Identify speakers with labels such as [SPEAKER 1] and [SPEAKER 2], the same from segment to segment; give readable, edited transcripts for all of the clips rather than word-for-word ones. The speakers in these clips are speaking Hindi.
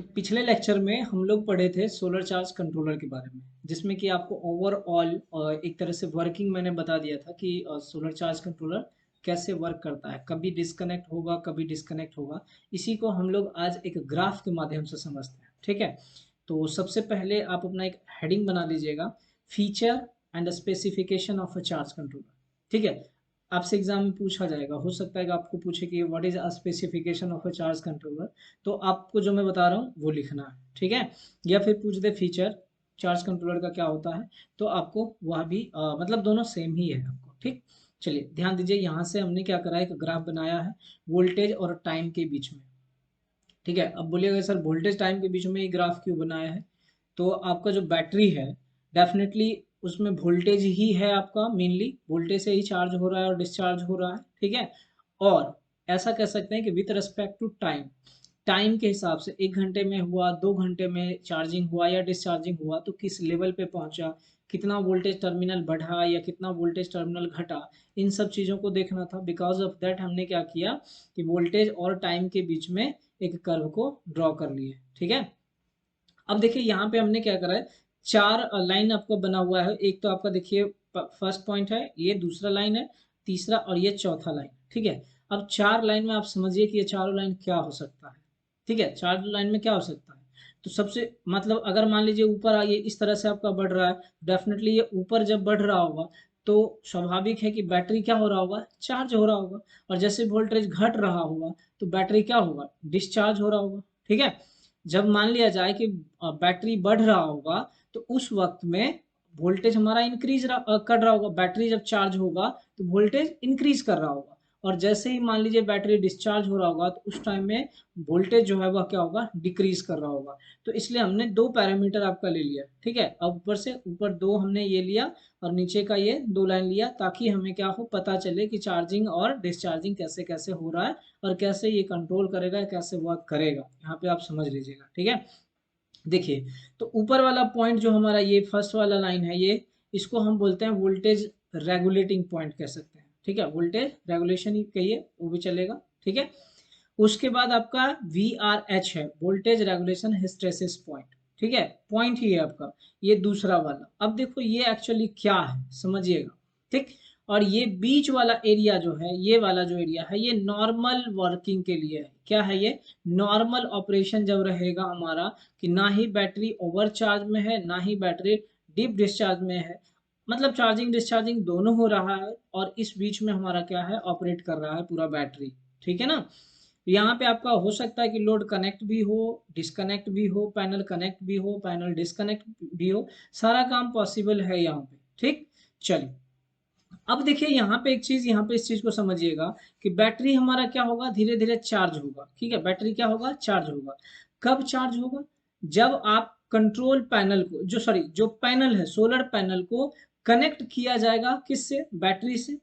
[SPEAKER 1] तो पिछले लेक्चर में हम लोग पढ़े थे सोलर चार्ज कंट्रोलर के बारे में, जिसमें कि आपको ओवरऑल एक तरह से वर्किंग मैंने बता दिया था कि सोलर चार्ज कंट्रोलर कैसे वर्क करता है, कभी डिस्कनेक्ट होगा कभी डिस्कनेक्ट होगा। इसी को हम लोग आज एक ग्राफ के माध्यम से समझते हैं, ठीक है। तो सबसे पहले आप अपना एक हेडिंग बना लीजिएगा, feature and specification of a charge controller, ठीक है। आपसे एग्जाम में पूछा जाएगा, हो सकता है कि आपको पूछे कि what is a specification of a charge controller. तो आपको जो मैं बता रहा हूँ वो लिखना है, ठीक है। या फिर पूछ दे फीचर चार्ज कंट्रोलर का क्या होता है, तो आपको वह भी मतलब दोनों सेम ही है आपको, ठीक। चलिए ध्यान दीजिए, यहाँ से हमने क्या करा है, एक ग्राफ बनाया है वोल्टेज और टाइम के बीच में, ठीक है। अब बोलिएगा सर वोल्टेज टाइम के बीच में ये ग्राफ क्यों बनाया है, तो आपका जो बैटरी है डेफिनेटली उसमें वोल्टेज ही है, आपका मेनली वोल्टेज से ही चार्ज हो रहा है और डिस्चार्ज हो रहा है, ठीक है। और ऐसा कह सकते हैं कि with respect to time, time के हिसाब से 1 घंटे में हुआ, 2 घंटे में चार्जिंग हुआ या डिस्चार्जिंग हुआ, तो किस लेवल पे पहुंचा, कितना वोल्टेज टर्मिनल बढ़ा या कितना वोल्टेज टर्मिनल घटा, इन सब चीज़ों को देखना था। बिकॉज ऑफ दैट हमने क्या किया कि वोल्टेज और टाइम के बीच में एक कर्व को ड्रॉ कर लिए, ठीक है। अब देखिए यहाँ पे हमने क्या करा है, चार लाइन आपको बना हुआ है। एक तो आपका देखिए फर्स्ट पॉइंट है, ये दूसरा लाइन है, तीसरा और ये चौथा लाइन, ठीक है। अब चार लाइन में आप समझिए कि ये चारों लाइन क्या हो सकता है, ठीक है। चार लाइन में क्या हो सकता है, तो सबसे मतलब अगर मान लीजिए ऊपर आइए इस तरह से आपका बढ़ रहा है, डेफिनेटली ये ऊपर जब बढ़ रहा होगा तो स्वाभाविक है कि बैटरी क्या हो रहा होगा, चार्ज हो रहा होगा। और जैसे वोल्टेज घट रहा होगा तो बैटरी क्या होगा, डिस्चार्ज हो रहा होगा, ठीक है। जब मान लिया जाए कि बैटरी बढ़ रहा होगा तो उस वक्त में वोल्टेज हमारा इंक्रीज कर रहा होगा, बैटरी जब चार्ज होगा तो वोल्टेज इंक्रीज कर रहा होगा। और जैसे ही मान लीजिए बैटरी डिस्चार्ज हो रहा होगा तो उस टाइम में वोल्टेज जो है वह क्या होगा, डिक्रीज कर रहा होगा। तो इसलिए हमने दो पैरामीटर आपका ले लिया, ठीक है। अब ऊपर से ऊपर दो हमने ये लिया और नीचे का ये दो लाइन लिया, ताकि हमें क्या हो, पता चले कि चार्जिंग और डिस्चार्जिंग कैसे कैसे हो रहा है और कैसे ये कंट्रोल करेगा, कैसे वर्क करेगा, यहाँ पे आप समझ लीजिएगा, ठीक है। देखिए, तो ऊपर वाला पॉइंट जो हमारा ये फर्स्ट वाला लाइन है, ये इसको हम बोलते हैं वोल्टेज रेगुलेटिंग पॉइंट कह सकते हैं, ठीक है। वोल्टेज रेगुलेशन ही कहिए वो भी चलेगा, ठीक है। उसके बाद आपका VRH है, वोल्टेज रेगुलेशन हिस्टेरेसिस पॉइंट, ठीक है। पॉइंट ही है आपका ये दूसरा वाला। अब देखो ये एक्चुअली क्या है समझिएगा, ठीक। और ये बीच वाला एरिया जो है, ये वाला जो एरिया है, ये नॉर्मल वर्किंग के लिए है। क्या है ये, नॉर्मल ऑपरेशन जब रहेगा हमारा, कि ना ही बैटरी ओवर चार्ज में है ना ही बैटरी डीप डिस्चार्ज में है, मतलब चार्जिंग डिस्चार्जिंग दोनों हो रहा है और इस बीच में हमारा क्या है, ऑपरेट कर रहा है पूरा बैटरी, ठीक है ना। यहाँ पे आपका हो सकता है कि लोड कनेक्ट भी हो, डिस्कनेक्ट भी हो, पैनल कनेक्ट भी हो, पैनल डिस्कनेक्ट भी हो, सारा काम पॉसिबल है यहाँ पे, ठीक। चलिए अब देखिए यहाँ पे एक चीज, यहाँ पे इस चीज को समझिएगा कि बैटरी हमारा क्या होगा, धीरे धीरे चार्ज होगा, ठीक है। बैटरी क्या होगा, चार्ज होगा। कब चार्ज होगा, जब आप कंट्रोल पैनल को, जो सॉरी जो पैनल है सोलर पैनल को कनेक्ट किया जाएगा, किससे, बैटरी से,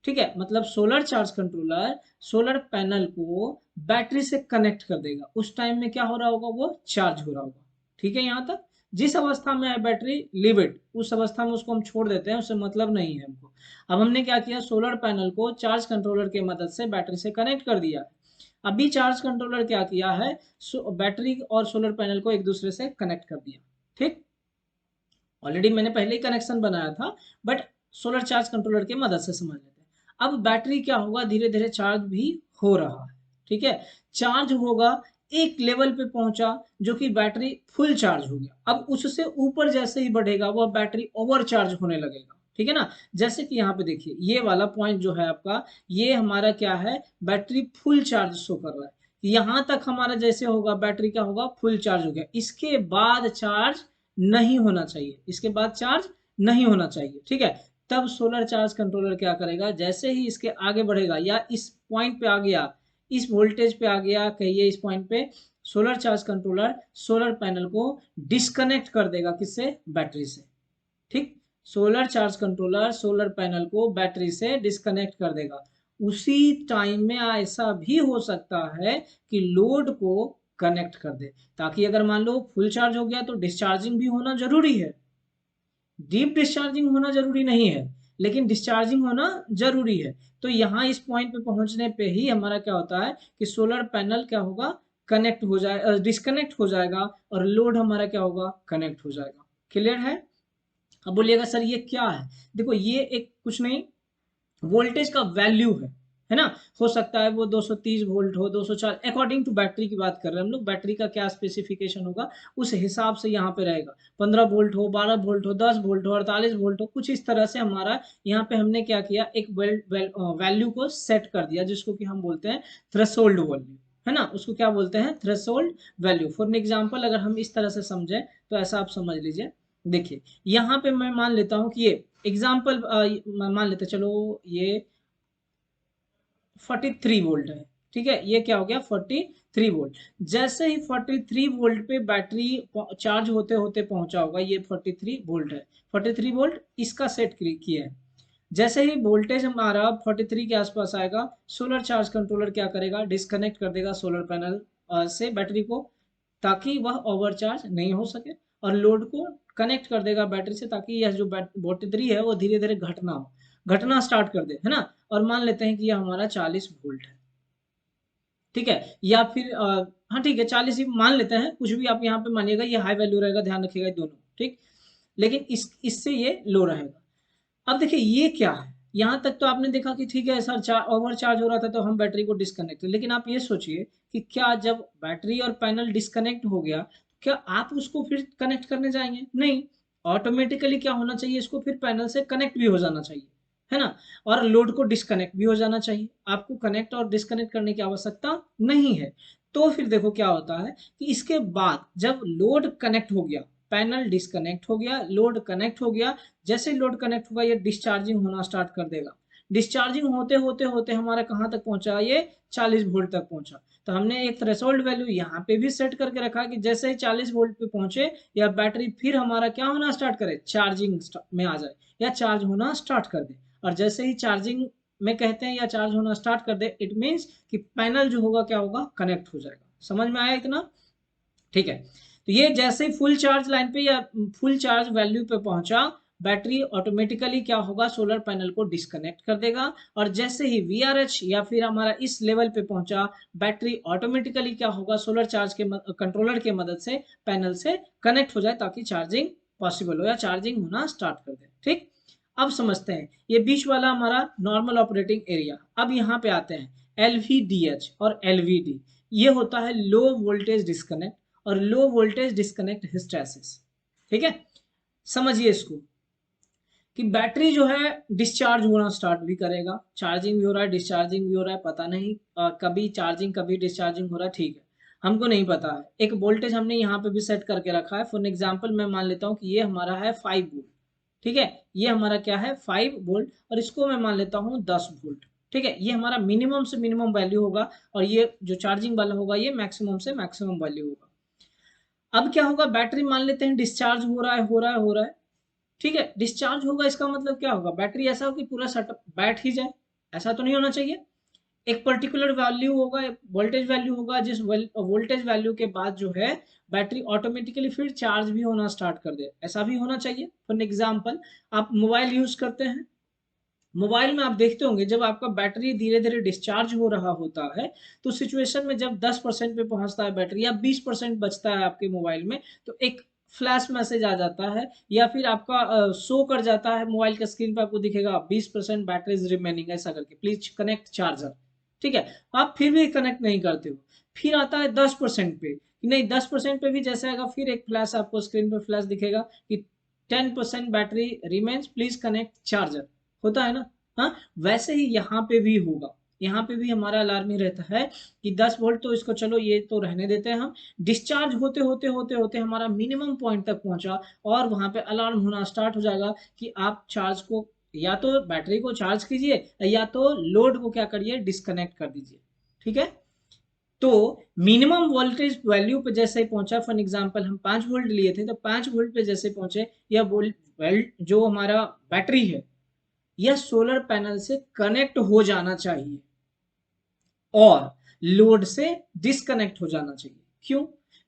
[SPEAKER 1] ठीक है। मतलब solar charge controller solar panel को बैटरी से कनेक्ट कर देगा, उस टाइम में क्या हो रहा होगा, वो चार्ज हो रहा होगा, ठीक है। यहाँ तक जिस अवस्था में है बैटरी, लिव इट, उस अवस्था में उसको हम छोड़ देते हैं, उससे मतलब नहीं है हमको। अब हमने क्या किया, सोलर पैनल को चार्ज कंट्रोलर की मदद से बैटरी से कनेक्ट कर दिया। अभी चार्ज कंट्रोलर क्या किया है, बैटरी और सोलर पैनल को एक दूसरे से कनेक्ट कर दिया, ठीक। ऑलरेडी मैंने पहले ही कनेक्शन बनाया था, बट सोलर चार्ज कंट्रोलर की मदद से समझ लेते हैं। अब बैटरी क्या होगा, धीरे धीरे चार्ज भी हो रहा है, ठीक है। चार्ज होगा, एक लेवल पे पहुंचा जो कि बैटरी फुल चार्ज हो गया। अब उससे ऊपर जैसे ही बढ़ेगा वह बैटरी ओवर चार्ज होने लगेगा, ठीक है ना। जैसे कि यहाँ पे देखिए ये वाला पॉइंट जो है आपका, ये हमारा क्या है, बैटरी फुल चार्ज शो कर रहा है। यहां तक हमारा जैसे होगा बैटरी क्या होगा, फुल चार्ज हो गया, इसके बाद चार्ज नहीं होना चाहिए, इसके बाद चार्ज नहीं होना चाहिए, ठीक है। तब सोलर चार्ज कंट्रोलर क्या करेगा, जैसे ही इसके आगे बढ़ेगा या इस पॉइंट पे आ गया, इस वोल्टेज पे आ गया, कहिए इस पॉइंट पे, solar charge controller solar panel को डिस्कनेक्ट कर देगा, किससे, बैटरी से, ठीक। Solar charge controller solar panel को बैटरी से डिस्कनेक्ट कर देगा। उसी टाइम में ऐसा भी हो सकता है कि लोड को कनेक्ट कर दे, ताकि अगर मान लो फुल चार्ज हो गया तो डिस्चार्जिंग भी होना जरूरी है। डीप डिस्चार्जिंग होना जरूरी नहीं है, लेकिन डिस्चार्जिंग होना जरूरी है। तो यहाँ इस पॉइंट पे पहुंचने पे ही हमारा क्या होता है कि सोलर पैनल क्या होगा, कनेक्ट हो जाए, डिस्कनेक्ट हो जाएगा और लोड हमारा क्या होगा, कनेक्ट हो जाएगा। क्लियर है? अब बोलिएगा सर ये क्या है? देखो ये एक कुछ नहीं, वोल्टेज का वैल्यू है ना। हो सकता है वो 230 वोल्ट हो, 204, अकॉर्डिंग टू बैटरी की बात कर रहे हैं हम लोग, बैटरी का क्या स्पेसिफिकेशन होगा उस हिसाब से यहाँ पे रहेगा। 15 वोल्ट हो, 12 वोल्ट हो, 10 वोल्ट हो, 48 वोल्ट हो, कुछ इस तरह से हमारा यहाँ पे हमने क्या किया, एक वैल्यू को सेट कर दिया जिसको कि हम बोलते हैं थ्रेशोल्ड वैल्यू, है ना। उसको क्या बोलते हैं, थ्रेशोल्ड वैल्यू। फॉर एग्जाम्पल अगर हम इस तरह से समझें तो ऐसा आप समझ लीजिए। देखिए यहाँ पे मैं मान लेता हूँ कि ये एग्जाम्पल मान लेते, चलो ये 43 वोल्ट है, ठीक है। ये क्या हो गया, 43 वोल्ट। जैसे ही 43 वोल्ट पे बैटरी चार्ज होते होते पहुंचा होगा, ये 43 वोल्ट है, 43 वोल्ट इसका सेट किया है। जैसे ही वोल्टेज हमारा 43 के आसपास आएगा, सोलर चार्ज कंट्रोलर क्या करेगा, डिस्कनेक्ट कर देगा सोलर पैनल से बैटरी को, ताकि वह ओवरचार्ज नहीं हो सके, और लोड को कनेक्ट कर देगा बैटरी से, ताकि यह जो बैटरी है वो धीरे धीरे घटना स्टार्ट कर दे, है ना। और मान लेते हैं कि यह हमारा 40 वोल्ट है, ठीक है। या फिर हाँ ठीक है 40 ही मान लेते हैं, कुछ भी आप यहाँ पे मानिएगा, ये हाई वैल्यू रहेगा, ध्यान रखिएगा दोनों, ठीक। लेकिन इससे ये लो रहेगा। अब देखिए ये क्या है, यहाँ तक तो आपने देखा कि ठीक है सर ओवर चार्ज हो रहा था तो हम बैटरी को डिस्कनेक्ट, लेकिन आप ये सोचिए कि क्या जब बैटरी और पैनल डिस्कनेक्ट हो गया, क्या आप उसको फिर कनेक्ट करने जाएंगे? नहीं, ऑटोमेटिकली क्या होना चाहिए, इसको फिर पैनल से कनेक्ट भी हो जाना चाहिए, है ना। और लोड को डिस्कनेक्ट भी हो जाना चाहिए, आपको कनेक्ट और डिस्कनेक्ट करने की आवश्यकता नहीं है। तो फिर देखो क्या होता है कि इसके बाद जब लोड कनेक्ट हो गया, पैनल डिस्कनेक्ट हो गया, लोड कनेक्ट हो गया, जैसे लोड कनेक्ट होगा ये डिस्चार्जिंग होना स्टार्ट कर देगा। डिस्चार्जिंग होते होते होते हमारा कहाँ तक पहुंचा, ये 40 वोल्ट तक पहुंचा। तो हमने एक थ्रेशोल्ड वैल्यू यहाँ पे भी सेट करके रखा कि जैसे ही 40 वोल्ट पे पहुंचे या बैटरी फिर हमारा क्या होना स्टार्ट करे, चार्जिंग में आ जाए या चार्ज होना स्टार्ट कर दे। और जैसे ही चार्जिंग में कहते हैं या चार्ज होना स्टार्ट कर दे, इट मीन्स कि पैनल जो होगा क्या होगा, कनेक्ट हो जाएगा। समझ में आया इतना? ठीक है। तो ये जैसे ही फुल चार्ज लाइन पे या फुल चार्ज वैल्यू पे पहुंचा, बैटरी ऑटोमेटिकली क्या होगा, सोलर पैनल को डिस्कनेक्ट कर देगा। और जैसे ही VRH या फिर हमारा इस लेवल पे पहुंचा, बैटरी ऑटोमेटिकली क्या होगा, सोलर चार्ज के कंट्रोलर के मदद से पैनल से कनेक्ट हो जाए, ताकि चार्जिंग पॉसिबल हो या चार्जिंग होना स्टार्ट कर दे, ठीक। अब समझते हैं ये बीच वाला हमारा नॉर्मल ऑपरेटिंग एरिया। अब यहाँ पे आते हैं LVDH और LVD। ये होता है लो वोल्टेज डिस्कनेक्ट और लो वोल्टेज डिस्कनेक्ट हिस्टैरिसीस, ठीक है। समझिए इसको कि बैटरी जो है डिस्चार्ज होना स्टार्ट भी करेगा, चार्जिंग भी हो रहा है, डिस्चार्जिंग भी हो रहा है, पता नहीं कभी चार्जिंग कभी डिस्चार्जिंग हो रहा है, ठीक है, हमको नहीं पता है। एक वोल्टेज हमने यहाँ पे भी सेट करके रखा है। फॉर एग्जाम्पल मैं मान लेता हूँ कि ये हमारा है 5 वोल्ट, ठीक है। ये हमारा क्या है, 5 वोल्ट, और इसको मैं मान लेता हूँ 10 वोल्ट, ठीक है। ये हमारा मिनिमम से मिनिमम वैल्यू होगा, और ये जो चार्जिंग वाला होगा ये मैक्सिमम से मैक्सिमम वैल्यू होगा। अब क्या होगा, बैटरी मान लेते हैं डिस्चार्ज हो रहा है, हो रहा है, हो रहा है, ठीक है। डिस्चार्ज होगा इसका मतलब क्या होगा, बैटरी ऐसा हो कि पूरा सेटअप बैठ ही जाए, ऐसा तो नहीं होना चाहिए। एक पर्टिकुलर वैल्यू होगा, एक वोल्टेज वैल्यू होगा, जिस वोल्टेज वैल्यू के बाद जो है बैटरी ऑटोमेटिकली फिर चार्ज भी होना स्टार्ट कर दे, ऐसा भी होना चाहिए। फॉर एग्जाम्पल आप मोबाइल यूज करते हैं, मोबाइल में आप देखते होंगे जब आपका बैटरी धीरे धीरे डिस्चार्ज हो रहा होता है, तो सिचुएशन में जब 10% पे पहुंचता है बैटरी या 20% बचता है आपके मोबाइल में, तो एक फ्लैश मैसेज आ जाता है, या फिर आपका शो कर जाता है मोबाइल के स्क्रीन पे, आपको दिखेगा 20% बैटरी रिमेनिंग, ऐसा करके प्लीज कनेक्ट चार्जर, ठीक है। आप फिर भी कनेक्ट नहीं करते हो, फिर आता है 10% पे, नहीं 10% पे भी जैसे आएगा फिर एक फ्लैश आपको स्क्रीन पे फ्लैश दिखेगा कि 10% battery remains, please connect charger, होता है ना। हाँ, वैसे ही यहाँ पे भी होगा, यहाँ पे भी हमारा अलार्म ही रहता है कि 10 वोल्ट तो इसको चलो ये तो रहने देते हैं हम, डिस्चार्ज होते होते होते होते हमारा मिनिमम पॉइंट तक पहुंचा, और वहां पे अलार्म होना स्टार्ट हो जाएगा कि आप चार्ज को या तो बैटरी को चार्ज कीजिए या तो लोड को क्या करिए, डिस्कनेक्ट कर दीजिए, ठीक है। तो मिनिमम वोल्टेज वैल्यू पे जैसे ही पहुंचा, फॉर एग्जांपल हम 5 वोल्ट लिए थे, तो 5 वोल्ट पे जैसे पहुंचे, या वोल्ट जो हमारा बैटरी है यह सोलर पैनल से कनेक्ट हो जाना चाहिए और लोड से डिस्कनेक्ट हो जाना चाहिए। क्यों?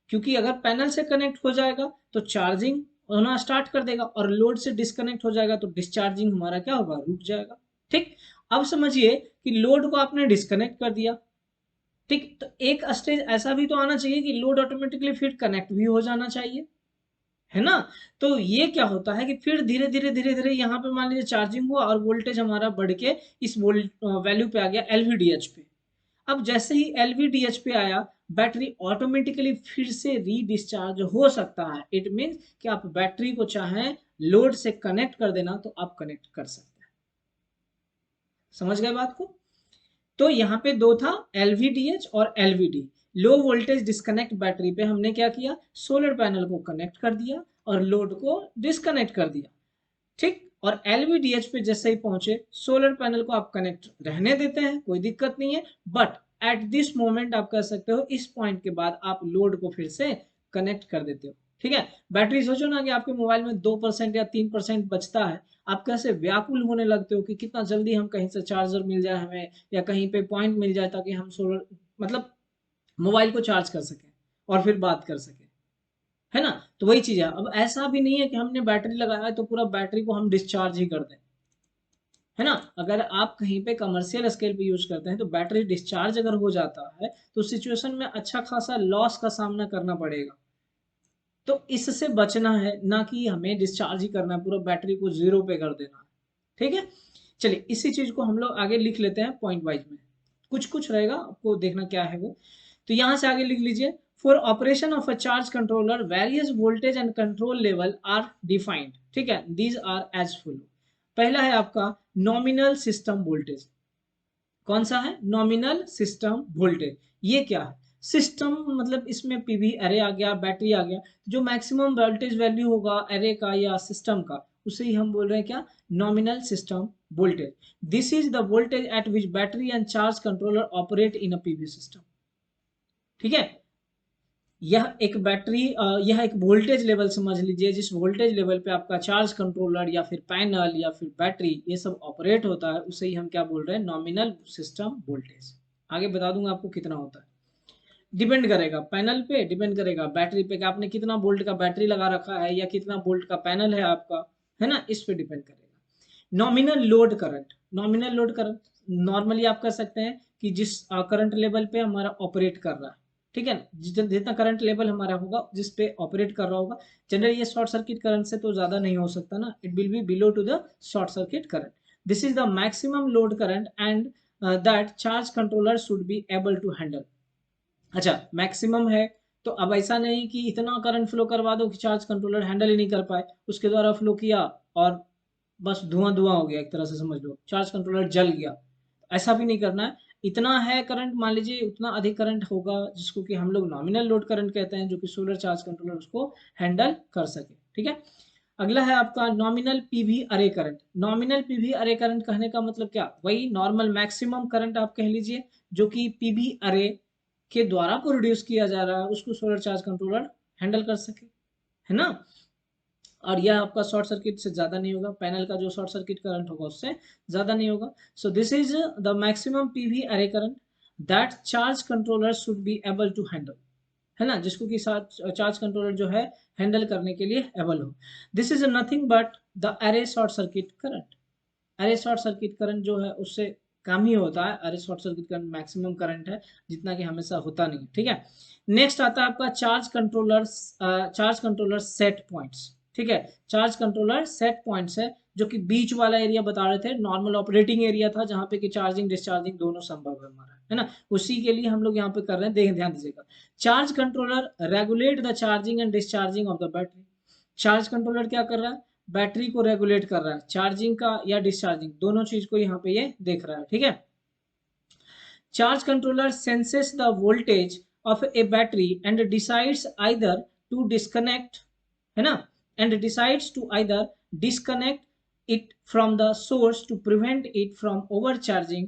[SPEAKER 1] क्योंकि अगर पैनल से कनेक्ट हो जाएगा तो चार्जिंग होना स्टार्ट कर देगा, और लोड से डिस्कनेक्ट हो जाएगा तो डिस्चार्जिंग हमारा क्या होगा, रुक जाएगा, ठीक। अब समझिए कि लोड को आपने डिस्कनेक्ट कर दिया, ठीक, तो एक स्टेज ऐसा भी तो आना चाहिए कि लोड ऑटोमेटिकली फिर कनेक्ट भी हो जाना चाहिए, है ना। तो ये क्या होता है कि फिर धीरे धीरे धीरे धीरे यहाँ पे मान लीजिए चार्जिंग हुआ और वोल्टेज हमारा बढ़ के इस वोल्ट वैल्यू पे आ गया एलवीडीएच पे। अब जैसे ही एलवीडीएच पे आया, बैटरी ऑटोमेटिकली फिर से रीडिस्चार्ज हो सकता है। इट मीन्स कि आप बैटरी को चाहें लोड से कनेक्ट कर देना तो आप कनेक्ट कर सकते हैं। समझ गए बात को। तो यहाँ पे दो था, एलवीडीएच और LVD. Low voltage disconnect battery पे हमने क्या किया, सोलर पैनल को कनेक्ट कर दिया और लोड को डिस्कनेक्ट कर दिया। ठीक, और एलवीडीएच पे जैसे ही पहुंचे, सोलर पैनल को आप कनेक्ट रहने देते हैं, कोई दिक्कत नहीं है, बट एट दिस मोमेंट आप कह सकते हो इस पॉइंट के बाद आप लोड को फिर से कनेक्ट कर देते हो। ठीक है, बैटरी सोचो ना कि आपके मोबाइल में 2% या 3% बचता है, आप कैसे व्याकुल होने लगते हो कि कितना जल्दी हम कहीं से चार्जर मिल जाए हमें, या कहीं पे पॉइंट मिल जाए ताकि हम सोलर मतलब मोबाइल को चार्ज कर सकें और फिर बात कर सकें, है ना। तो वही चीज है, अब ऐसा भी नहीं है कि हमने बैटरी लगाया है तो पूरा बैटरी को हम डिस्चार्ज ही कर दें, है ना। अगर आप कहीं पे कमर्शियल स्केल पे यूज करते हैं तो बैटरी डिस्चार्ज अगर हो जाता है तो सिचुएशन में अच्छा खासा लॉस का सामना करना पड़ेगा। तो इससे बचना है, ना कि हमें डिस्चार्ज ही करना है, पूरा बैटरी को जीरो पे कर देना है। ठीक है, चलिए इसी चीज को हम लोग आगे लिख लेते हैं पॉइंट वाइज में, कुछ कुछ रहेगा आपको देखना क्या है वो। तो यहां से आगे लिख लीजिए, for operation of a charge controller various voltage and control level are defined. ठीक है, दीज आर एज फॉलो। पहला है आपका नॉमिनल सिस्टम वोल्टेज। कौन सा है, नॉमिनल सिस्टम वोल्टेज। ये क्या है, सिस्टम मतलब इसमें पीवी अरे आ गया, बैटरी आ गया, जो मैक्सिमम वोल्टेज वैल्यू होगा अरे का या सिस्टम का, उसे ही हम बोल रहे हैं क्या, nominal system voltage. This is the voltage at which battery and charge controller operate in a PV system. ठीक है, यह एक बैटरी यह एक वोल्टेज लेवल समझ लीजिए, जिस वोल्टेज लेवल पे आपका चार्ज कंट्रोलर या फिर पैनल या फिर बैटरी ये सब ऑपरेट होता है, उसे ही हम क्या बोल रहे हैं, नॉमिनल सिस्टम वोल्टेज। आगे बता दूंगा आपको कितना होता है। डिपेंड करेगा पैनल पे, डिपेंड करेगा बैटरी पे कि आपने कितना वोल्ट का बैटरी लगा रखा है या कितना वोल्ट का पैनल है आपका, है ना, इस पे डिपेंड करेगा। Nominal load current, nominal load current normally आप कर सकते हैं कि जिस करंट लेवल पे हमारा ऑपरेट कर रहा है, ठीक है, जितना करंट लेवल हमारा होगा जिस पे ऑपरेट कर रहा होगा। जनरली ये शॉर्ट सर्किट करंट से तो ज्यादा नहीं हो सकता ना, it will be below to the short circuit current. This is the maximum load current and that charge controller should be able to handle. अच्छा, मैक्सिमम है तो अब ऐसा नहीं कि इतना करंट फ्लो करवा दो कि चार्ज कंट्रोलर हैंडल ही नहीं कर पाए, उसके द्वारा फ्लो किया और बस धुआं धुआं हो गया, एक तरह से समझ लो चार्ज कंट्रोलर जल गया। ऐसा भी नहीं करना है। इतना है करंट, मान लीजिए उतना अधिक करंट होगा जिसको कि हम लोग नॉमिनल लोड करंट कहते हैं, जो कि सोलर चार्ज कंट्रोलर उसको हैंडल कर सके। ठीक है, अगला है आपका nominal PV array current. Nominal PV array current कहने का मतलब क्या, वही नॉर्मल मैक्सिमम करंट आप कह लीजिए, जो कि पीवी अरे के द्वारा प्रोड्यूस किया जा रहा है, उसको सोलर चार्ज कंट्रोलर हैंडल कर सके, है ना। और यह आपका शॉर्ट सर्किट से ज्यादा नहीं होगा, पैनल का जो शॉर्ट सर्किट करंट होगा उससे ज्यादा नहीं होगा। So this is the maximum PV array current that charge controller should be able to handle, है ना, जिसको कि चार्ज कंट्रोलर जो है हैंडल करने के लिए एबल हो। This is nothing but the अरे शॉर्ट सर्किट करंट। अरे शॉर्ट सर्किट करंट जो है उससे कम ही होता है, अरे short circuit current maximum current है, जितना कि हमेशा होता नहीं। ठीक है, नेक्स्ट आता है आपका चार्ज कंट्रोलर सेट पॉइंट्स। ठीक है, चार्ज कंट्रोलर सेट पॉइंट्स है, जो कि बीच वाला एरिया बता रहे थे, नॉर्मल ऑपरेटिंग एरिया था जहां पे कि चार्जिंग डिस्चार्जिंग दोनों संभव है हमारा, है ना, उसी के लिए हम लोग यहाँ पे कर रहे हैं, देख ध्यान दीजिएगा। Charge controller regulate the charging and discharging of the battery. Charge controller क्या कर रहा है, बैटरी को रेगुलेट कर रहा है, चार्जिंग का या डिस्चार्जिंग दोनों चीज को यहाँ पे ये देख रहा है। ठीक है, charge controller senses the voltage of a battery and decides either to disconnect, है ना, and decides to either disconnect it from the source to prevent it from over charging.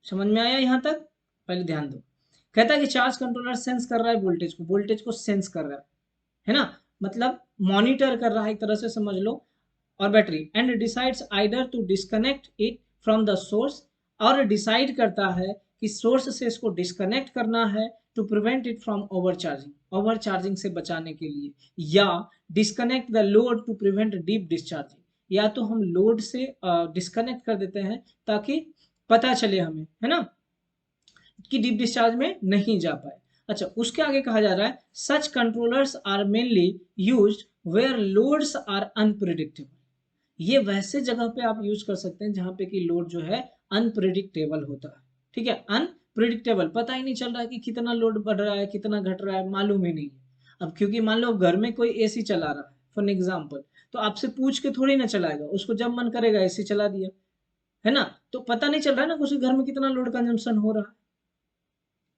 [SPEAKER 1] समझ में आया यहाँ तक, पहले ध्यान दो। कहता है कि चार्ज कंट्रोलर सेंस कर रहा है वोल्टेज को, वोल्टेज को सेंस कर रहा है ना, मतलब मॉनिटर कर रहा है एक तरह से समझ लो, और battery and decides either to disconnect it from the source, और डिसाइड करता है कि सोर्स से इसको डिस्कनेक्ट करना है, to prevent it from over charging, over charging से बचाने के लिए, या disconnect the load to prevent deep discharging, या तो हम लोड से डिस्कनेक्ट कर देते हैं ताकि पता चले हमें, है ना, कि डीप डिस्चार्ज में नहीं जा पाए। अच्छा, उसके आगे कहा जा रहा है such controllers are mainly used where loads are unpredictable. ये वैसे जगह पे आप यूज कर सकते हैं जहां पे कि लोड जो है अनप्रिडिक्टेबल होता है। ठीक है, अनप्रिडिक्टेबल, पता ही नहीं चल रहा है कि कितना लोड बढ़ रहा है कितना घट रहा है, मालूम ही नहीं है। अब क्योंकि मान लो घर में कोई एसी चला रहा है फॉर एग्जाम्पल, तो आपसे पूछ के थोड़ी ना चलाएगा, उसको जब मन करेगा एसी चला दिया, है ना। तो पता नहीं चल रहा है ना उसके घर में कितना लोड कंजम्पशन हो रहा है।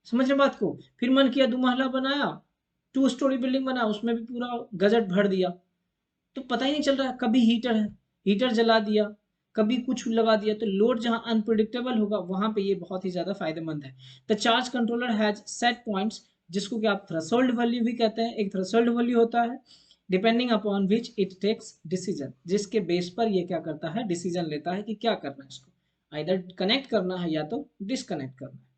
[SPEAKER 1] समझ रहे बात को। फिर मन किया 2 महला बनाया, 2 स्टोरी बिल्डिंग बनाया, उसमें भी पूरा गजट भर दिया, तो पता ही नहीं चल रहा है। कभी हीटर है, हीटर जला दिया, कभी कुछ लगा दिया। तो लोड जहां अनप्रिडिक्टेबल होगा वहां पे ये बहुत ही ज्यादा फायदेमंद है। The charge controller has set points, जिसको कि आप थ्रेशोल्ड वैल्यू भी कहते हैं। एक थ्रेशोल्ड वैल्यू होता है depending upon which it takes decision, जिसके बेस पर ये क्या करता है, डिसीजन लेता है कि क्या करना है, इसको आइदर कनेक्ट करना है या तो डिसकनेक्ट करना है।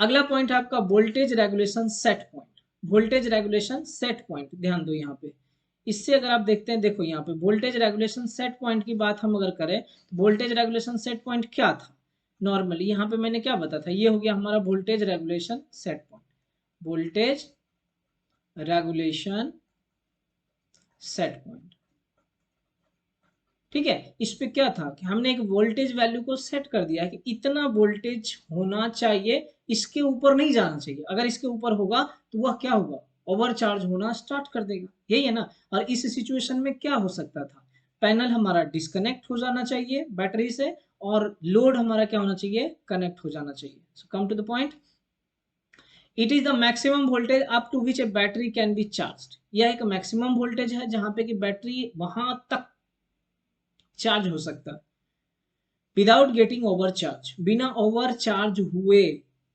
[SPEAKER 1] अगला पॉइंट है आपका voltage regulation set point. Voltage regulation set point, ध्यान दो यहाँ पे। इससे अगर आप देखते हैं, देखो यहाँ पे वोल्टेज रेगुलेशन सेट पॉइंट की बात हम अगर करें तो वोल्टेज रेगुलेशन सेट पॉइंट क्या था। नॉर्मली यहाँ पे मैंने क्या बताया था, ये हो गया हमारा voltage regulation set point. Voltage regulation set point, ठीक है। इस पे क्या था कि हमने एक वोल्टेज वैल्यू को सेट कर दिया कि इतना वोल्टेज होना चाहिए, इसके ऊपर नहीं जाना चाहिए। अगर इसके ऊपर होगा तो वह क्या होगा, ओवरचार्ज होना स्टार्ट कर देगा, यही है ना। और इस सिचुएशन में क्या हो सकता था, पैनल हमारा डिस्कनेक्ट हो जाना चाहिए बैटरी से, और लोड हमारा क्या होना चाहिए, कनेक्ट हो जाना चाहिए। So come to the point, it is the maximum voltage up to which a battery can be charge. यह एक मैक्सिमम वोल्टेज है जहां पे कि बैटरी वहां तक चार्ज हो सकता है विदाउट गेटिंग ओवर चार्ज, बिना ओवर चार्ज हुए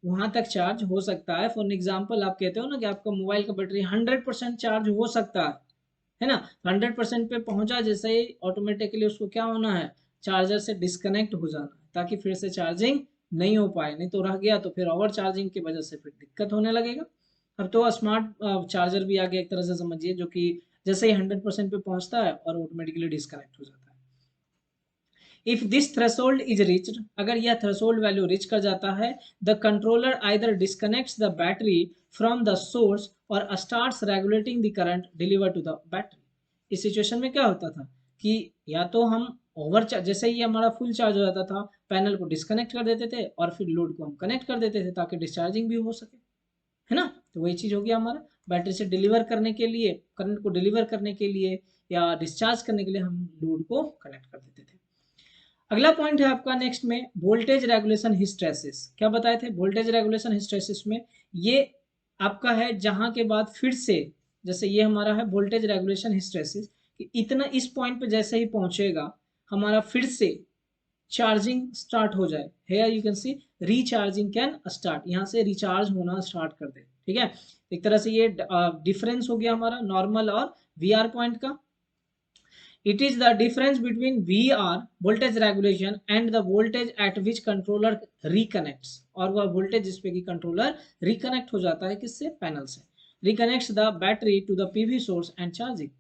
[SPEAKER 1] वहां तक चार्ज हो सकता है। फॉर एग्जाम्पल आप कहते हो ना कि आपका मोबाइल का बैटरी 100% चार्ज हो सकता है ना। 100% पे पहुंचा जैसे ही ऑटोमेटिकली उसको क्या होना है, चार्जर से डिस्कनेक्ट हो जाना है, ताकि फिर से चार्जिंग नहीं हो पाए। नहीं तो रह गया तो फिर ओवर चार्जिंग की वजह से फिर दिक्कत होने लगेगा। अब तो स्मार्ट चार्जर भी आ गया एक तरह से समझिए, जो कि जैसे ही 100% पे पहुंचता है और ऑटोमेटिकली डिस्कनेक्ट हो जाता है। If this threshold is reached, अगर यह थ्रेशोल्ड वैल्यू रिच कर जाता है, the controller either disconnects the battery from the source or starts regulating the current deliver to the battery. इस सिचुएशन में क्या होता था कि या तो हम ओवर चार्ज, जैसे ही हमारा फुल चार्ज हो जाता था, पैनल को डिस्कनेक्ट कर देते थे और फिर लोड को हम कनेक्ट कर देते थे ताकि डिस्चार्जिंग भी हो सके, है ना। तो वही चीज हो गया हमारा, बैटरी से डिलीवर करने के लिए, करंट को डिलीवर करने के लिए या डिस्चार्ज करने के लिए हम लोड को कनेक्ट कर देते थे। अगला पॉइंट है आपका नेक्स्ट में वोल्टेज रेगुलेशन हिस्टैरिसीस। क्या बताए थे वोल्टेज रेगुलेशन हिस्टैरिसीस में, ये आपका है जहां के बाद फिर से, जैसे ये हमारा है वोल्टेज रेगुलेशन हिस्टैरिसीस, कि इतना इस पॉइंट पे जैसे ही पहुंचेगा हमारा फिर से चार्जिंग स्टार्ट हो जाए। Here you can see recharging can start, यहाँ से रिचार्ज होना स्टार्ट कर दे, ठीक है। एक तरह से ये डिफरेंस हो गया हमारा नॉर्मल और वीआर पॉइंट का। It is the difference between VR voltage regulation and the voltage at which controller reconnects, और वह voltage जिस पे कि controller reconnect हो जाता है किससे, पैनल से, reconnects the battery to the PV source and charging।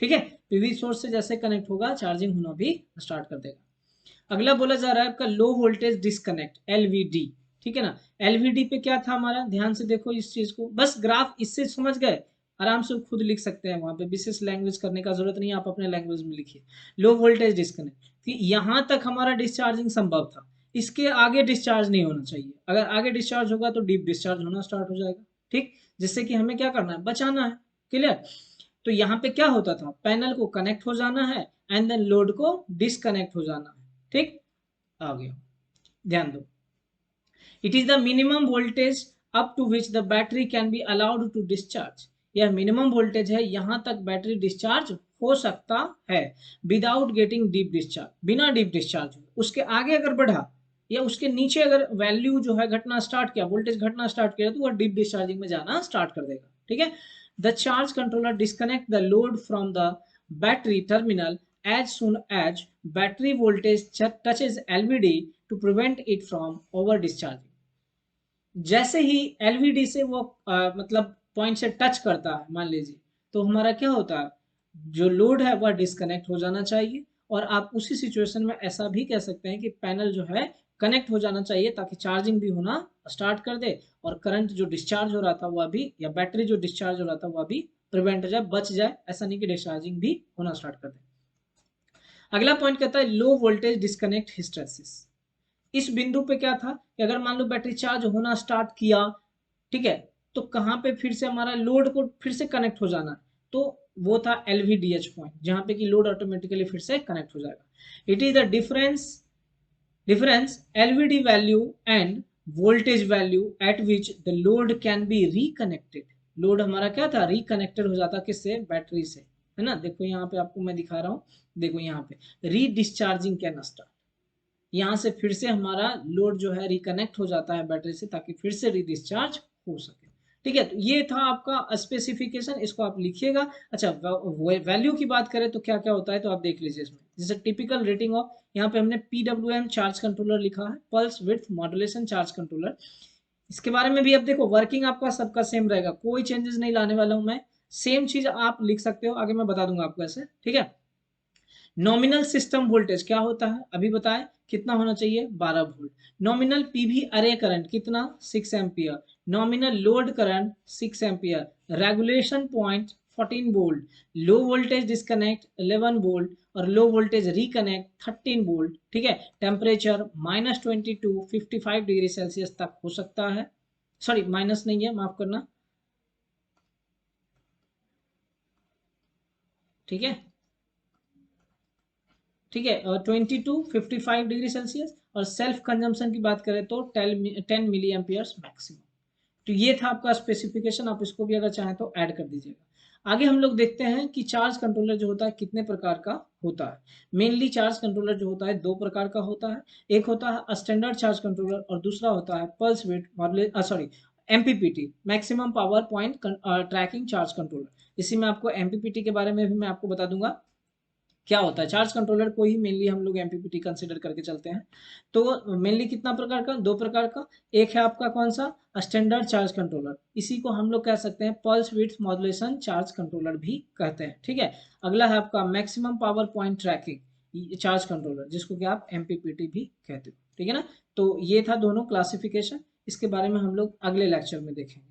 [SPEAKER 1] ठीक है, PV सोर्स से जैसे कनेक्ट होगा चार्जिंग होना भी स्टार्ट कर देगा। अगला बोला जा रहा है आपका लो वोल्टेज डिस्कनेक्ट, LVD। ठीक है ना, LVD पे क्या था हमारा, ध्यान से देखो इस चीज को, बस ग्राफ इससे समझ गए, आराम से खुद लिख सकते हैं, वहां पे विशेष लैंग्वेज करने का जरूरत नहीं है, आप अपने लैंग्वेज में लिखिए। लो वोल्टेज डिस्कनेक्ट, यहां तक हमारा डिस्चार्जिंग संभव था, इसके आगे डिस्चार्ज नहीं होना चाहिए। अगर आगे डिस्चार्ज होगा तो डीप डिस्चार्ज होना स्टार्ट हो जाएगा, ठीक, जिससे कि हमें क्या करना है, बचाना है। क्लियर। तो यहाँ पे क्या होता था, पैनल को कनेक्ट हो जाना है एंड देन लोड को डिस्कनेक्ट हो जाना है, ठीक। आ गया, ध्यान दो। It is the minimum voltage up to which the battery can be allowed to discharge. यह मिनिमम वोल्टेज है, यहां तक बैटरी डिस्चार्ज हो सकता है विदाउट गेटिंग डीप डिस्चार्ज, बिना डीप डिस्चार्ज। उसके आगे अगर बढ़ा या उसके नीचे अगर वैल्यू जो है घटना स्टार्ट किया, वोल्टेज घटना स्टार्ट किया, तो वह डीप डिस्चार्जिंग में जाना स्टार्ट कर देगा, ठीक है। The charge controller disconnect the load from the battery terminal as soon as battery voltage touches LVD to prevent it from over discharging। जैसे ही एलवीडी से वो मतलब पॉइंट से टच करता है मान लीजिए, तो हमारा क्या होता है, जो लोड है वह डिस्कनेक्ट हो जाना चाहिए। और आप उसी सिचुएशन में ऐसा भी कह सकते हैं कि पैनल जो है कनेक्ट हो जाना चाहिए ताकि चार्जिंग भी होना स्टार्ट कर दे और करंट जो डिस्चार्ज हो रहा था वह भी, या बैटरी जो डिस्चार्ज हो रहा था वह भी प्रिवेंट हो जाए, बच जाए, ऐसा नहीं कि डिस्चार्जिंग भी होना स्टार्ट कर दे। अगला पॉइंट कहता है लो वोल्टेज डिस्कनेक्ट हिस्टेरेसिस। इस बिंदु पे क्या था कि अगर मान लो बैटरी चार्ज होना स्टार्ट किया, ठीक है, तो कहाँ पे फिर से हमारा लोड को फिर से कनेक्ट हो जाना, तो वो था LVDH पॉइंट, जहां पे कि लोड ऑटोमेटिकली फिर से कनेक्ट हो जाएगा। It is the difference LVD value and voltage value at which the load can be reconnected। Load हमारा क्या था, रिकनेक्टेड हो जाता किससे, बैटरी से, है ना। देखो यहाँ पे आपको मैं दिखा रहा हूँ, देखो यहाँ पे रीडिस्चार्जिंग कैन स्टार्ट, यहाँ से फिर से हमारा लोड जो है रिकनेक्ट हो जाता है बैटरी से ताकि फिर से रिडिस्चार्ज हो सके। ठीक है, तो ये था आपका स्पेसिफिकेशन, इसको आप लिखिएगा। अच्छा, वैल्यू की बात करें तो क्या क्या होता है, तो आप देख लीजिए इसमें, जैसे टिपिकल रेटिंग ऑफ, यहाँ पे हमने PWM चार्ज कंट्रोलर लिखा है, pulse width modulation charge controller. इसके बारे में भी अब देखो वर्किंग आपका सबका सेम रहेगा, कोई चेंजेस नहीं लाने वाला हूं मैं, सेम चीज आप लिख सकते हो, आगे मैं बता दूंगा आपको ऐसे, ठीक है। नॉमिनल सिस्टम वोल्टेज क्या होता है, अभी बताएं कितना होना चाहिए, 12 volt. Nominal PV array current कितना, 6 ampere. Nominal load current 6 ampere. Regulation point 14 volt. Low voltage disconnect 11 volt और लो वोल्टेज रिकनेक्ट 13 वोल्ट, ठीक है। टेम्परेचर -22 55 डिग्री सेल्सियस तक हो सकता है, सॉरी माइनस नहीं है, माफ करना, ठीक है, ठीक है, 22 55 डिग्री सेल्सियस। और सेल्फ कंजम्पशन की बात करें तो 10 मिली एम्पियर्स मैक्सिमम। तो ये था आपका स्पेसिफिकेशन, आप इसको भी अगर चाहें तो ऐड कर दीजिएगा। आगे हम लोग देखते हैं कि चार्ज कंट्रोलर जो होता है कितने प्रकार का होता है। मेनली चार्ज कंट्रोलर जो होता है दो प्रकार का होता है, एक होता है स्टैंडर्ड चार्ज कंट्रोलर और दूसरा होता है pulse width modulation, sorry MPPT, maximum power point tracking charge controller. इसी में आपको MPPT के बारे में भी मैं आपको बता दूंगा क्या होता है। चार्ज कंट्रोलर को ही मेनली हम लोग MPPT कंसिडर करके चलते हैं। तो मेनली कितना प्रकार का, दो प्रकार का। एक है आपका कौन सा, स्टैंडर्ड चार्ज कंट्रोलर, इसी को हम लोग कह सकते हैं pulse width modulation charge controller भी कहते हैं, ठीक है। अगला है आपका maximum power point tracking charge controller, जिसको कि आप MPPT भी कहते हो, ठीक है ना। तो ये था दोनों क्लासिफिकेशन, इसके बारे में हम लोग अगले लेक्चर में देखेंगे।